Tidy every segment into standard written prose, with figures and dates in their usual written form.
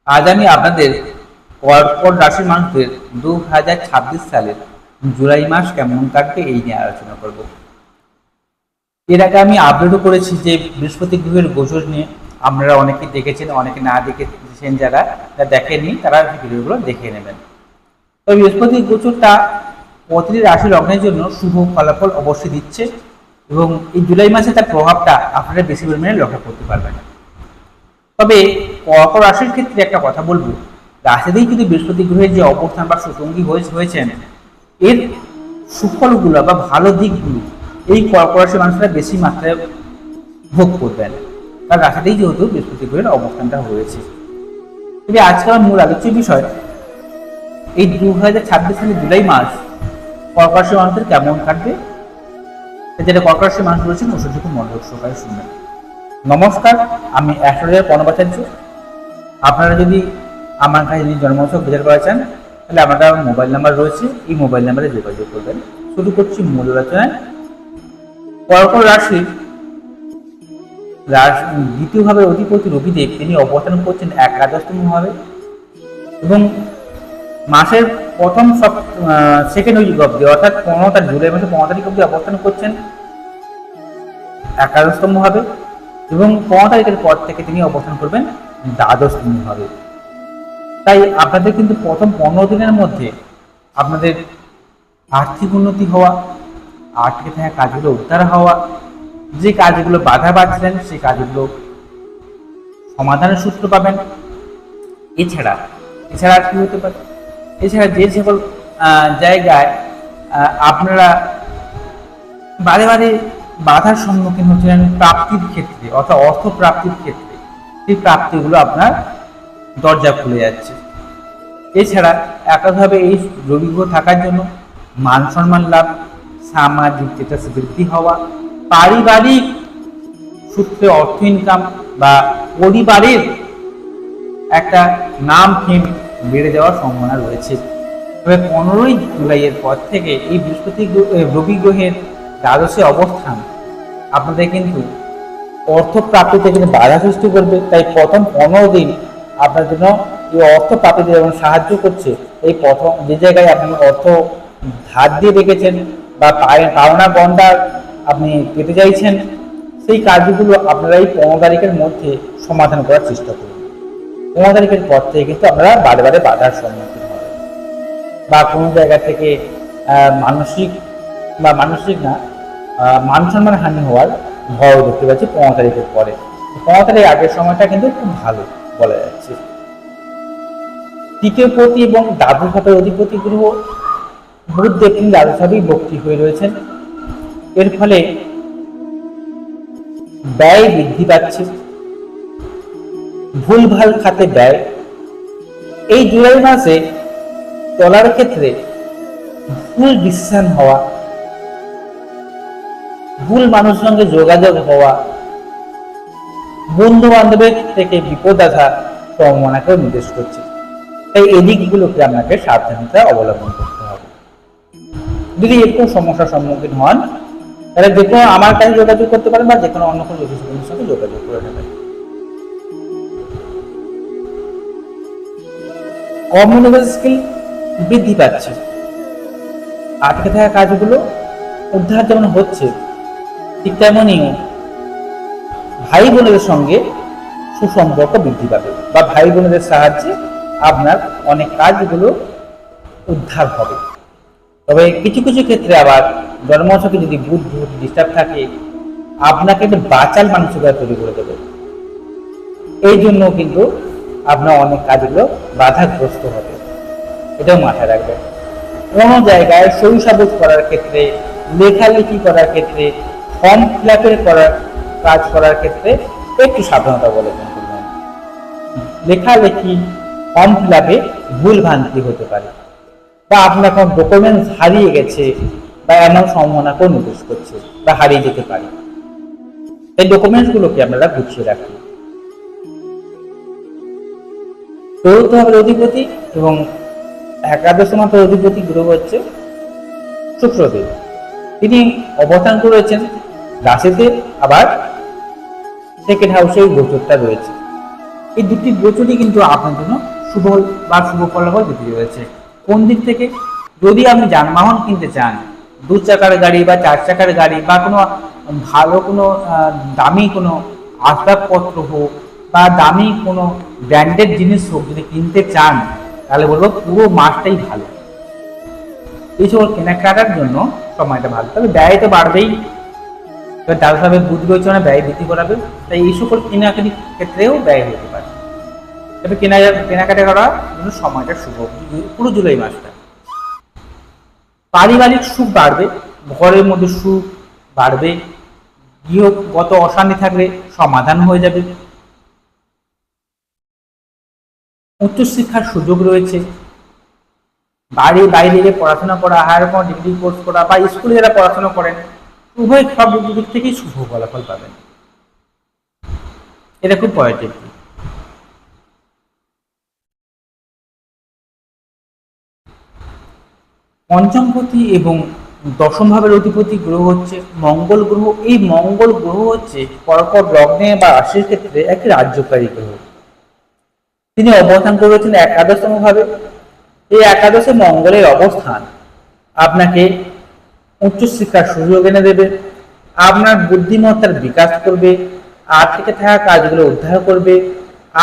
আজ আমি আপনাদের কর্কট রাশির মানুষদের 2026 সালের জুলাই মাস কেমন কাটবে এই নিয়ে আলোচনা করব। এর আগে আমি আপডেটও করেছি যে বৃহস্পতি গ্রহের গোচর নিয়ে। আপনারা অনেকে দেখেছেন, অনেকে না দেখেছেন, যারা দেখেননি তারা ভিডিওগুলো দেখে নেবেন। তো বৃহস্পতি গোচরটা প্রতিটি রাশি লগ্নের জন্য শুভ ফলাফল অবশ্যই দিচ্ছে এবং এই জুলাই মাসে তার প্রভাবটা আপনারা বেশি পরিমাণে লক্ষ্য করতে পারবেন। তবে কর্কট রাশির ক্ষেত্রে একটা কথা বলবো, রাশিতেই কিন্তু বৃহস্পতি গ্রহের যে অবস্থান বা সুসঙ্গী হয়েছেন, এর সুফলগুলো বা ভালো দিকগুলো এই কর্কট রাশির মানুষরা বেশি মাত্রায় ভোগ করবেন, কারণ রাশিতেই যেহেতু বৃহস্পতি গ্রহের অবস্থানটা হয়েছে। তবে আজকাল মূল আলোচ্য বিষয় এই 2026 সালের জুলাই মাস কর্কট রাশির মানুষদের কেমন কাটবে, যেটা কর্কট রাশির মানুষ রয়েছেন অবশ্যই মনোযোগ সহকারে শুনবেন। নমস্কার, আমি অ্যাস্ট্রোলজার প্রণবাচার্য। আপনারা যদি আমার কাছে জন্মছক বিচার করা চান তাহলে আমাদের মোবাইল নাম্বার রয়েছে, এই মোবাইল নাম্বারে যোগাযোগ করবেন। শুরু করছি মূল আলোচনায়। কর্কট রাশির দ্বিতীয়ভাবে অধিপতি রবিদেব তিনি অবস্থান করছেন একাদশতম ভাবে এবং মাসের প্রথম সেকেন্ড উইক অব্দি অর্থাৎ 15 তারিখ, জুলাই মাসের 15 তারিখ অব্দি অবস্থান করছেন একাদশতম ভাবে এবং 15 তারিখের পর থেকে তিনি অবস্থান করবেন দ্বাদশতম ভাবে। তাই আপনাদের কিন্তু প্রথম 15 দিনের মধ্যে আপনাদের আর্থিক উন্নতি হওয়া, আটকে থাকা কাজগুলো উদ্ধার হওয়া, যে কাজগুলো বাধা পাচ্ছিলেন সেই কাজগুলো সমাধানের সূত্র পাবেন। এছাড়া কি হতে পারে, এছাড়া যে সকল জায়গায় আপনারা বারে বারে বাধার সম্মুখীন হচ্ছিলেন প্রাপ্তির ক্ষেত্রে অর্থাৎ অর্থ প্রাপ্তির ক্ষেত্রে, সেই প্রাপ্তিগুলো আপনার দরজা খুলে যাচ্ছে। এছাড়া এককভাবে এই রবি গ্রহ থাকার জন্য মান সম্মান লাভ, সামাজিক স্ট্যাটাস বৃদ্ধি হওয়া, পারিবারিক সূত্রে অর্থ ইনকাম বা পরিবারের একটা নাম ফেম বেড়ে যাওয়ার সম্ভাবনা রয়েছে। তবে 15ই জুলাইয়ের পর থেকে এই রবি গ্রহের দ্বাদশে অবস্থান আপনাদের কিন্তু অর্থ প্রাপ্তিতে কিন্তু বাধা সৃষ্টি করবে। তাই প্রথম 15 দিন আপনার জন্য এই অর্থ প্রাপ্তিতে যেমন সাহায্য করছে, এই প্রথম যে জায়গায় আপনি অর্থ ধার দিয়ে রেখেছেন বা পাওনা গন্ডার আপনি পেতে চাইছেন, সেই কাজগুলো আপনারা এই 15 তারিখের মধ্যে সমাধান করার চেষ্টা করুন। 15 তারিখের পর থেকে কিন্তু আপনারা বারে বারে বাধার সম্মুখীন হবেন বা কোনো জায়গা থেকে মানসিক না মান সম্মান হানি হওয়ার ভয় দেখতে পাচ্ছি 15 তারিখের পরে। 15 তারিখ আগের সময়টা কিন্তু খুব ভালো বলা যাচ্ছে। তৃতীয় পতি এবং দ্বাদশ ভাবের অধিপতি গ্রহ বুধদেব তিনি দ্বাদশ ভাবেই বক্রী হয়ে রয়েছেন। এর ফলে ব্যয় বৃদ্ধি পাচ্ছে, ভুলভাল খাতে ব্যয়। এই জুলাই মাসে চলার ক্ষেত্রে ভুল ডিসিশন হওয়া, ভুল মানুষের সঙ্গে যোগাযোগ হওয়া, বন্ধু বান্ধবের থেকে বিপদ আসার সম্ভাবনাকেও নির্দেশ করছে। তাই এই দিকগুলোকে আপনাকে সাবধানতা অবলম্বন করতে হবে। যদি এরকম সমস্যার সম্মুখীন হন তাহলে যে কোনো আমার কাছে যোগাযোগ করতে পারেন বা যে কোনো অন্য কোনো জ্যোতিষীর সঙ্গে যোগাযোগ করে নেবেন। কমিউনিকেশন স্কিল বৃদ্ধি পাচ্ছে, আটকে থাকা কাজগুলো উদ্ধার যেমন হচ্ছে, ঠিক তেমনই ভাই বোনদের সঙ্গে সুসম্পর্ক বৃদ্ধি পাবে বা ভাই বোনদের সাহায্যে আপনার অনেক কাজগুলো উদ্ধার হবে। তবে কিছু কিছু ক্ষেত্রে আবার জন্মছকে যদি বুধ ডিস্টার্ব থাকে, আপনাকে একটু বাচাল মানসিকতা তৈরি করে দেবে। এই জন্য কিন্তু আপনার অনেক কাজগুলো বাধাগ্রস্ত হবে, এটাও মাথায় রাখবেন। কোনো জায়গায় শৈশাবোধ করার ক্ষেত্রে, লেখালেখি করার ক্ষেত্রে, ফর্ম ফিল আপের কাজ করার ক্ষেত্রে একটু সাবধানতা অবলম্বন করবেন। লেখালেখি, ফর্ম ফিল আপে ভুল ভ্রান্তি হতে পারে বা আপনার কোনো ডকুমেন্টস হারিয়ে গেছে বা এমন সম্ভাবনাকেও নির্দেশ করছে বা হারিয়ে যেতে পারে। এই ডকুমেন্টসগুলোকে আপনারা গুছিয়ে রাখুন। চতুর্থ ভাবের অধিপতি এবং একাদশ মাত্র অধিপতি গ্রহ হচ্ছে শুক্রদেব। তিনি অবস্থান করেছেন রাশিতে, আবার সেকেন্ড হাউসে গোচরটা রয়েছে। এই দুটি গোচরই কিন্তু আপনার জন্য শুভ বা শুভ ফলাফল দিতে রয়েছে। কোন দিক থেকে? যদি আপনি যানবাহন কিনতে চান, 2 চাকার গাড়ি বা 4 চাকার গাড়ি বা কোনো ভালো কোনো দামি কোনো আসবাবপত্র হোক বা দামি কোনো ব্র্যান্ডেড জিনিস হোক, যদি কিনতে চান তাহলে বলবো পুরো মাসটাই ভালো। এই সকল কেনাকাটার জন্য সময়টা ভালো, তবে ব্যয় তো বাড়বেই, তাহলে বুদ্ধি বিবেচনা ব্যয় বৃদ্ধি করাবে, তাই এই সকল কেনাকাটির ক্ষেত্রেও ব্যয় হতে পারে। তবে কেনাকাটা করার জন্য সময়টা শুভ পুরো জুলাই মাসটা। পারিবারিক সুখ বাড়বে, ঘরের মধ্যে সুখ বাড়বে, গৃহগত অশান্তি থাকলে সমাধান হয়ে যাবে, উচ্চশিক্ষার সুযোগ রয়েছে, বাইরে পড়াশোনা করা, হায়ার কোনো ডিগ্রি কোর্স করা বা স্কুলে যারা পড়াশোনা করেন, উভয় সব দিক থেকেই শুভ ফলাফল পাবেন। এটা খুব পজিটিভ। পঞ্চমপতি এবং দশম ভাবের অধিপতি গ্রহ হচ্ছে মঙ্গল গ্রহ। এই মঙ্গল গ্রহ হচ্ছে কর্কট লগ্নে বা রাশির ক্ষেত্রে একটি রাজ্যকারী গ্রহ। তিনি অবস্থান করেছেন একাদশতম ভাবে। এই একাদশে মঙ্গলের অবস্থান আপনাকে উচ্চশিক্ষার সুযোগ এনে দেবে, আপনার বুদ্ধিমত্তার বিকাশ করবে, আটকে থাকা কাজগুলো উদ্ধার করবে,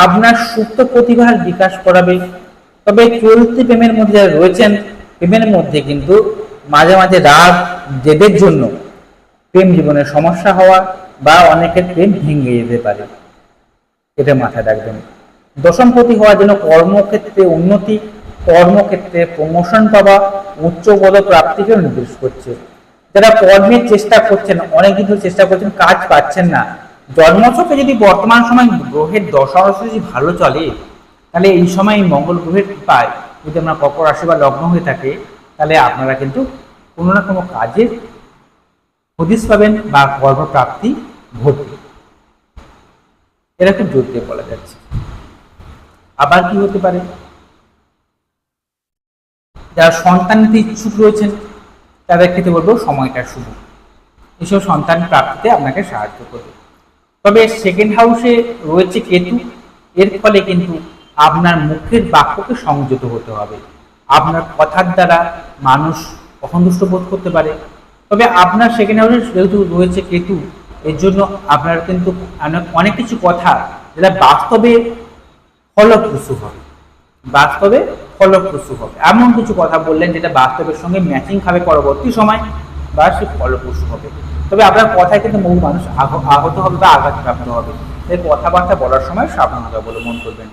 আপনার সুপ্ত প্রতিভার বিকাশ করাবে। তবে চলতি প্রেমের মধ্যে যারা রয়েছেন, প্রেমের মধ্যে কিন্তু মাঝে মাঝে রাগ জেদের জন্য প্রেম জীবনের সমস্যা হওয়া বা অনেকের প্রেম ভেঙে যেতে পারে, এটা মাথায় রাখবেন। দশমপতি হওয়ার জন্য কর্মক্ষেত্রে উন্নতি, কর্মক্ষেত্রে প্রমোশন পাওয়া, উচ্চ পদ প্রাপ্তিকে নির্দেশ করছে। যারা কর্মের চেষ্টা করছেন, অনেক দিন ধরে চেষ্টা করছেন, কাজ পাচ্ছেন না, জন্মছকে যদি বর্তমান সময় গ্রহের দশা যদি ভালো চলে, তাহলে এই সময় মঙ্গল গ্রহের কৃপায় যদি আপনার কর্কট রাশি বা লগ্ন হয়ে থাকে, তাহলে আপনারা কিন্তু কোনো না কোনো কাজে হদিশ পাবেন বা কর্মপ্রাপ্তি ঘটবে, এটা খুব জোর দিয়ে বলা যাচ্ছে। আবার কি হতে পারে? যারা সন্তান নিতে ইচ্ছুক রয়েছেন তাদের ক্ষেত্রে বলবো সময়টা শুভ, এসব সন্তান প্রাপ্তিতে আপনাকে সাহায্য করবে। তবে সেকেন্ড হাউসে রয়েছে কেতু, এর ফলে কিন্তু আপনার মুখের বাক্যকে সংযত হতে হবে। আপনার কথার দ্বারা মানুষ অসন্তুষ্ট বোধ করতে পারে। তবে আপনার সেকেন্ড হাউসে যেহেতু রয়েছে কেতু, এর জন্য আপনার কিন্তু অনেক কিছু কথা যেটা বাস্তবে ফলপ্রসূ হবে, বাস্তবে ফলপ্রসূ হবে, এমন কিছু কথা বললেন যেটা বাস্তবের সঙ্গে ম্যাচিং খাবে পরবর্তী সময় বা সে ফলপ্রসূ হবে। তবে আপনার কথায় কিন্তু বহু মানুষ আহত হবে বা আঘাতপ্রাপ্ত হবে, তাই কথাবার্তা বলার সময় সাবধানতা অবলম্বন করবেন।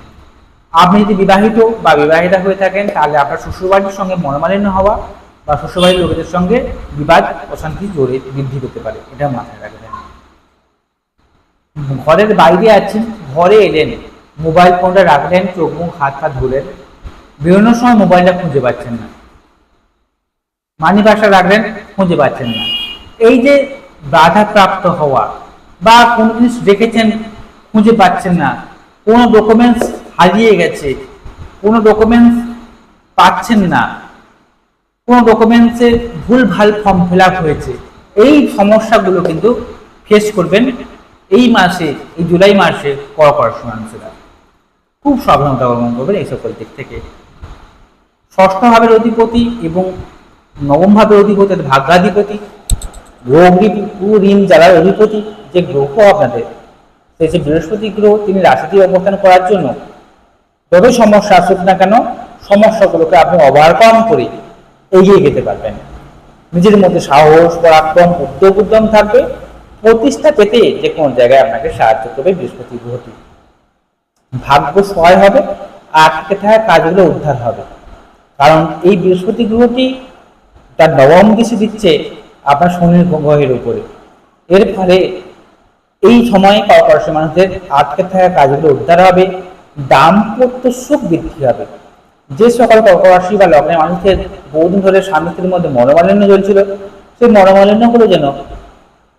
আপনি যদি বিবাহিত বা বিবাহিতা হয়ে থাকেন, তাহলে আপনার শ্বশুরবাড়ির সঙ্গে মনোমালিন্য হওয়া বা শ্বশুরবাড়ির লোকেদের সঙ্গে বিবাদ অশান্তি জোরে বৃদ্ধি পেতে পারে, এটা মাথায় রাখবেন। ঘরের বাইরে আছেন, ঘরে এলেন, মোবাইল ফোনটা রাখলেন, চোখ মুখ হাত পা ধুলেন, বেরোনোর সময় মোবাইলটা খুঁজে পাচ্ছেন না, মানি বাসা রাখলেন, খুঁজে পাচ্ছেন না, এই যে বাধাপ্রাপ্ত হওয়া বা কোনো জিনিস রেখেছেন খুঁজে পাচ্ছেন না, কোনো ডকুমেন্টস হারিয়ে গেছে, কোনো ডকুমেন্টস পাচ্ছেন না, কোনো ডকুমেন্টসে ভুলভাল ফর্ম ফিল আপ হয়েছে, এই সমস্যাগুলো কিন্তু ফেস করবেন এই মাসে, এই জুলাই মাসে কর্পোরেশন মানুষেরা খুব সাবধানতা অবলম্বন করবেন এই সকল দিক থেকে। ষষ্ঠ ভাবের অধিপতি এবং নবম ভাবের অধিপতি, ভাগ্যাধিপতি, রোগ ঋণ জ্বালার অধিপতি যে গ্রহ আপনাদের, সেই যে বৃহস্পতি গ্রহ, তিনি রাশিতে অবস্থান করার জন্য যত সমস্যা আসুক না কেন, সমস্যাগুলোকে আপনি ওভারকাম করে এগিয়ে যেতে পারবেন। নিজের মধ্যে সাহস, পরাক্রম, উদ্যম থাকবে, প্রতিষ্ঠা পেতে যে কোনো জায়গায় আপনাকে সাহায্য করবে বৃহস্পতি গ্রহটি। ভাগ্য সহায় হবে, আটকে থাকা কাজগুলো উদ্ধার হবে, কারণ এই বৃহস্পতি গ্রহটি তার নবম দৃষ্টি দিচ্ছে আপনার শনির গ্রহের উপরে। এর ফলে এই সময়ে কর্কট মানুষদের আটকে থাকা কাজগুলো উদ্ধার হবে, দাম্পত্য সুখ বৃদ্ধি হবে। যে সকল কর্কট রাশি বা লগ্নের মানুষদের বহুদিন ধরে স্বামী স্ত্রীর মধ্যে মনোমালিন্য চলছিল, সেই মনোমালিন্যগুলো যেন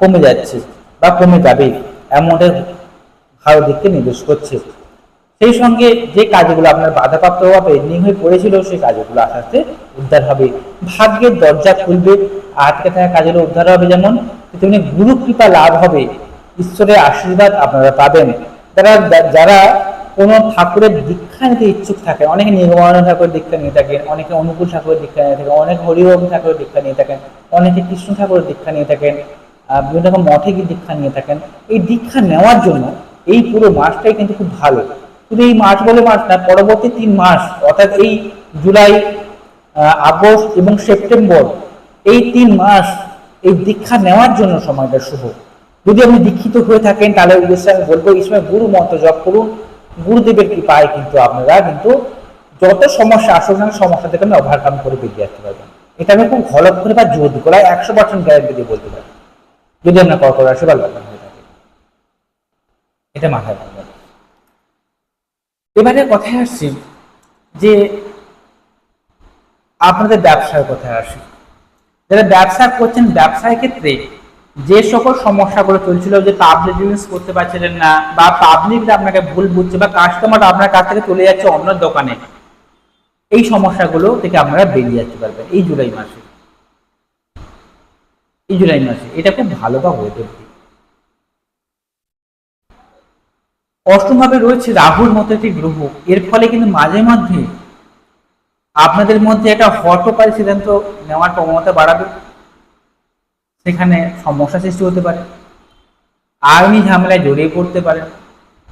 কমে যাচ্ছে বা কমে যাবে, এমনটাই ভালো দিককে নির্দেশ করছে। সেই সঙ্গে যে কাজগুলো আপনার বাধাপ্রাপ্ত হওয়া পেন্ডিং হয়ে পড়েছিল, সেই কাজগুলো আস্তে আস্তে উদ্ধার হবে, ভাগ্যের দরজা খুলবে, আটকে থাকা কাজগুলো উদ্ধার হবে। যেমন তেমনি গুরু কৃপা লাভ হবে, ঈশ্বরের আশীর্বাদ আপনারা পাবেন। যারা কোনো ঠাকুরের দীক্ষা নিতে ইচ্ছুক থাকে, অনেকে নীলমণি ঠাকুরের দীক্ষা নিয়ে থাকেন, অনেকে অনুকূল ঠাকুরের দীক্ষা নিয়ে থাকেন, অনেকে হরিওম ঠাকুরের দীক্ষা নিয়ে থাকেন, অনেকে কৃষ্ণ ঠাকুরের দীক্ষা নিয়ে থাকেন, বিভিন্ন রকম মঠে গিয়ে দীক্ষা নিয়ে থাকেন। এই দীক্ষা নেওয়ার জন্য এই পুরো মাসটাই কিন্তু খুব ভালো। শুধু এই মাস বলে মাস না, পরবর্তী 3 মাস অর্থাৎ এই জুলাই, আগস্ট এবং সেপ্টেম্বর, এই 3 মাস এই দীক্ষা নেওয়ার জন্য সময়টা শুভ। যদি আপনি দীক্ষিত হয়ে থাকেন তাহলে অবশ্যই আমি বলবো এই সময় গুরু মন্ত্র জপ করুন। গুরুদেবের কৃপায় কিন্তু আপনারা কিন্তু যত সমস্যা আসুক না সমস্যা থেকে আপনি ওভারকাম করে বেরিয়ে আসতে পারবেন। এটা আমি খুব ঘলক করে বা জোর করে 100% গ্যারান্টি দিয়ে বলতে পারি, যদি আপনার কর্কট রাশি বা লগ্ন হয়ে থাকে। এটা মাথায় রাখবেন। এবারে কথায় আসছি যে আপনাদের ব্যবসার কথায় আসি। যারা ব্যবসা করছেন, ব্যবসার ক্ষেত্রে যে সকল সমস্যাগুলো চলছিল, যে পাবলিক রিলিজ করতে পারছিলেন না, বা পাবলিক আপনাকে ভুল বুঝছে, বা কাস্টমার আপনার কাছ থেকে চলে যাচ্ছে অন্য দোকানে, এই সমস্যাগুলো থেকে আপনারা বেরিয়ে আসতে পারবেন এই জুলাই মাসে। এই জুলাই মাসে এটা খুব ভালো বা হয়ে যাবে। অষ্টমভাবে রয়েছে রাহুর মতো একটি গ্রহ, এর ফলে কিন্তু মাঝে মধ্যে আপনাদের মধ্যে একটা হঠকারী সিদ্ধান্ত নেওয়ার প্রবণতা বাড়াবে, সেখানে সমস্যা সৃষ্টি হতে পারে, আইনি ঝামেলায় জড়িয়ে পড়তে পারে,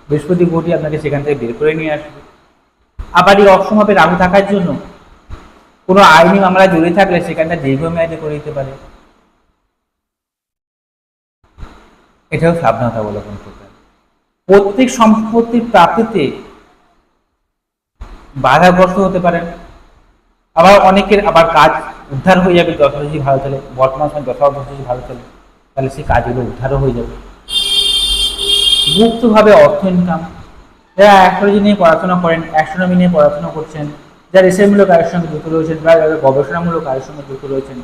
বৃহস্পতি গ্রহটি আপনাকে সেখান থেকে বের করে নিয়ে আসবে। আবার এই অষ্টমভাবে রাহু থাকার জন্য কোনো আইনি মামলায় জড়িয়ে থাকলে সেখানটা দীর্ঘমেয়াদী করে দিতে পারে, এটাও সাবধানতা অবলম্বন করতে হবে। প্রত্যেক সম্পত্তির প্রাপ্তিতে বাধাগ্রস্ত হতে পারেন। আবার অনেকের আবার কাজ উদ্ধার হয়ে যাবে যথাযথ ভালো চলে, বর্তমান সময় যথাযথ ভালো চলে, তাহলে সেই কাজগুলো উদ্ধারও হয়ে যাবে। মুক্তভাবে অর্থ ইনকাম, যারা অ্যাস্ট্রোলজি নিয়ে পড়াশোনা করেন, অ্যাস্ট্রোনমি নিয়ে পড়াশোনা করছেন, যারা রিসার্চমূলক কাজের সঙ্গে যুক্ত রয়েছেন, বা যারা গবেষণামূলক কাজের সঙ্গে যুক্ত রয়েছেন,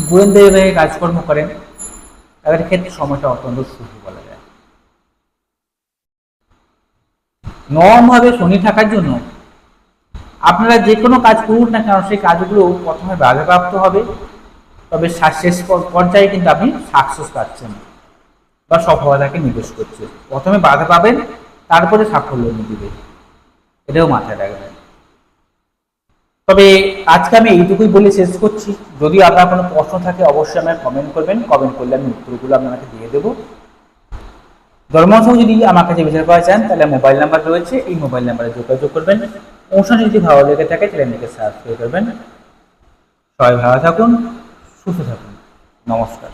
গোয়েন্দা বিভাগে কাজকর্ম করেন, তাদের ক্ষেত্রে সময়টা অত্যন্ত শুভ বলা যায়। নবমভাবে শনি থাকার জন্য আপনারা যে কোনো কাজ করুন না কেন সেই কাজগুলো প্রথমে বাধাপ্রাপ্ত হবে, তবে শেষ পর্যায়ে কিন্তু আপনি সাকসেস পাচ্ছেন বা সফলতাকে নির্দেশ করছে। প্রথমে বাধা পাবেন, তারপরে সাফল্য দিবে, এটাও মাথায় রাখবেন। তবে আজকে আমি এইটুকুই বলে শেষ করছি। যদি আপনার কোনো প্রশ্ন থাকে অবশ্যই আমাকে কমেন্ট করবেন, কমেন্ট করলে আমি উত্তরগুলো আপনাকে দিয়ে দেবো। ধর্মসহ যদি আমার কাছে বিচার করা চান তাহলে মোবাইল নাম্বার রয়েছে, এই মোবাইল নাম্বারে যোগাযোগ করবেন। অনুষ্ঠান যদি ভালো লেগে থাকে চ্যানেলটিকে সাবস্ক্রাইব করবেন। সবাই ভালো থাকুন, সুস্থ থাকুন, নমস্কার।